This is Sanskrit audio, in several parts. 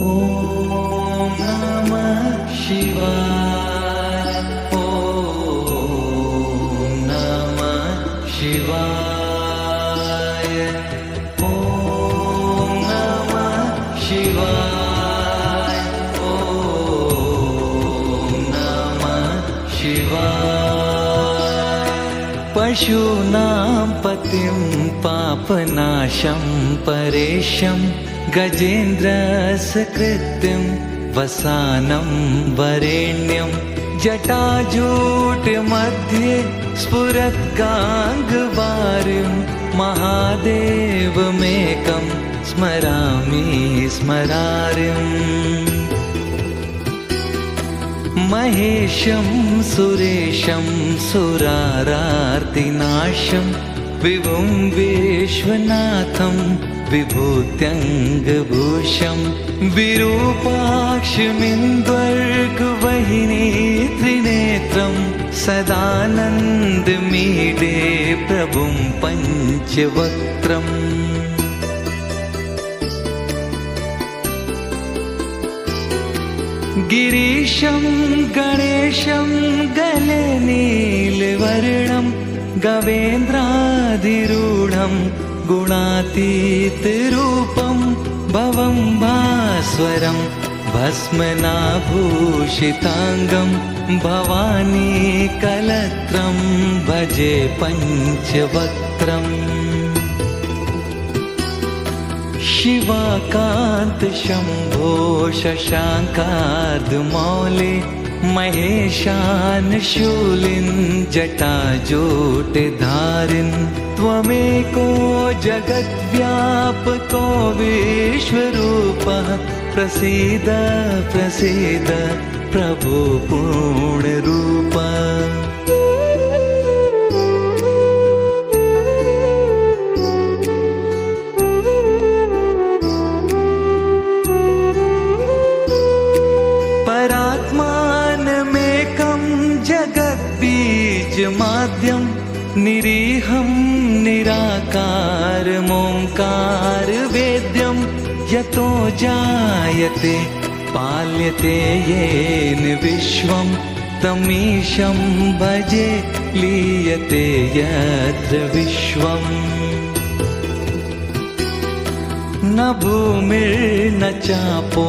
ॐ नमः शिवाय। ॐ नमः शिवाय। ॐ नमः शिवाय। ॐ नमः शिवाय। पशूनां पतिं पापनाशं परेशं गजेन्द्रसकृत्यं वसानं वरेण्यं जटाजूटमध्ये स्फुरत्गाङ्गवारिं महादेवमेकं स्मरामि स्मरारिम्। महेशं सुरेशं सुरारार्तिनाशं विभुं विश्वनाथं विभूत्यङ्गभूषं विरूपाक्षमिन्द्वर्गवहिनी त्रिनेत्रं सदानन्दमीडे प्रभुं पञ्चवक्त्रम्। गिरीशं गणेशं गले नीलवर्णं गवेन्द्राधिरूढं गुणातीतरूपं भवं भास्वरं भस्मनाभूषिताङ्गं भवानी कलत्रं भजे पञ्चवक्त्रम्। शिवाकान्त शम्भो शशाङ्कार्धमौले महेशान शूलिन् जटाजूटधारिन् त्वमेको जगद्व्यापको विश्वरूपः प्रसीद प्रसीद प्रभो पूर्णरूप। परात्मानमेकं जगद्बीजमाद्यं निरीहं निराकारमोङ्कारवेद्यं यतो जायते पाल्यते येन विश्वं तमीशं भजे लीयते यत्र विश्वम्। न भूमिर्न चापो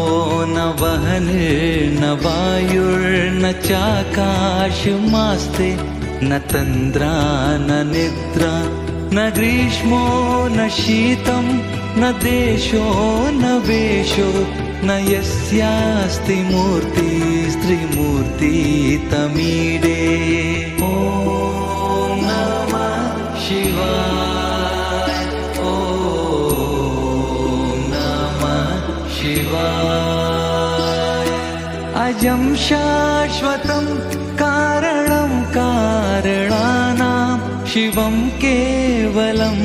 न वह्निर्न वायुर्न चाकाशमास्ते न तन्द्रा न निद्रा न ग्रीष्मो न शीतं न देशो न वेशो न यस्यास्ति मूर्तिस्त्रिमूर्ति तमीडे। ॐ नमः शिवाय। ॐ नमः शिवाय। अजं शाश्वतं कारणं कारणानां शिवं केवलं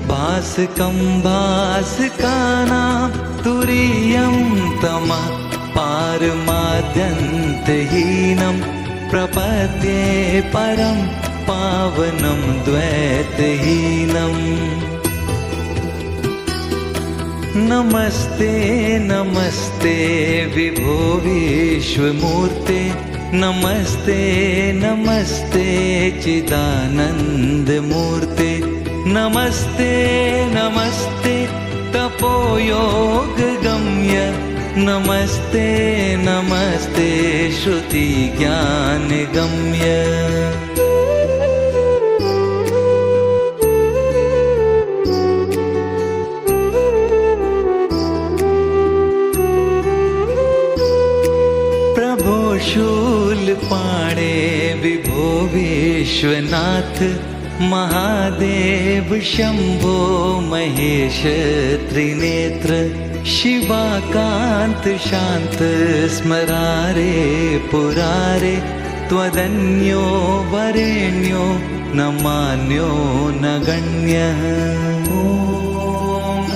भासकं भासकानां तुरीयं तमः पारमाद्यन्तहीनं प्रपद्ये परं पावनं द्वैतहीनम्। नमस्ते नमस्ते विभो विश्वमूर्ते नमस्ते नमस्ते चिदानन्दमूर्ते नमस्ते नमस्ते तपोयोगगम्य नमस्ते नमस्ते श्रुतिज्ञानगम्य। प्रभो शूलपाणे विभो विश्वनाथ महादेव शंभो महेश त्रिनेत्र शिवाकान्त शान्त स्मरारे पुरारे त्वदन्यो वरेण्यो न मान्यो न गण्यः। ॐ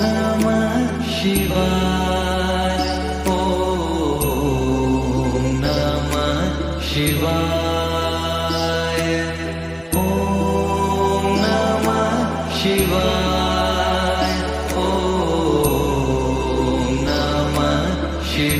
नमः शिवाय। ॐ नमः शिवाय। ॐ नमः शिवाय। ॐ नमः शिवाय।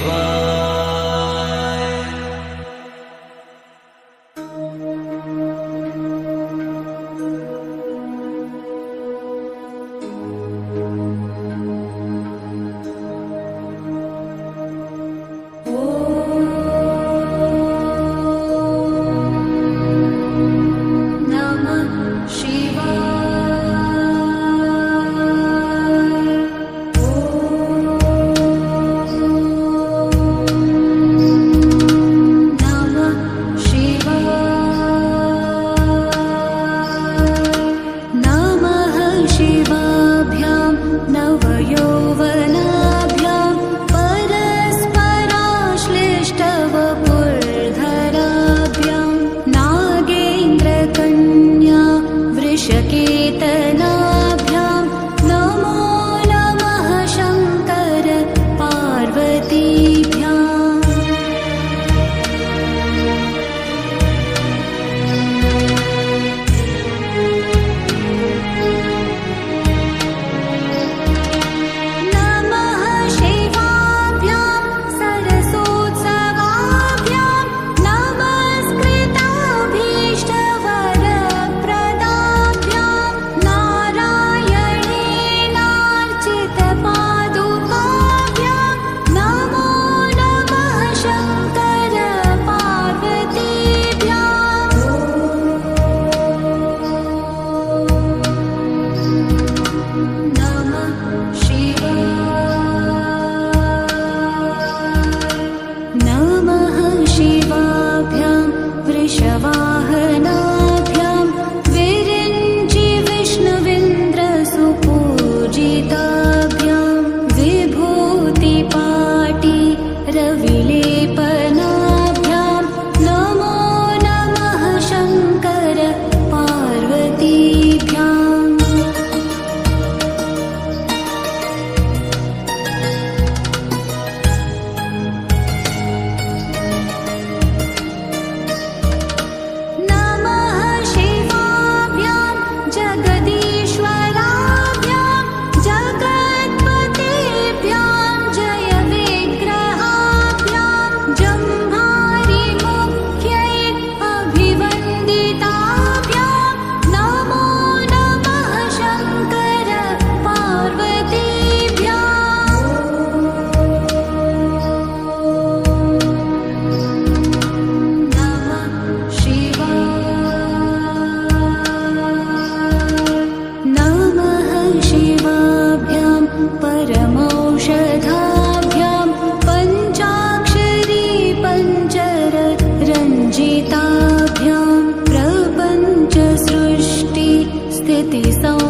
सौ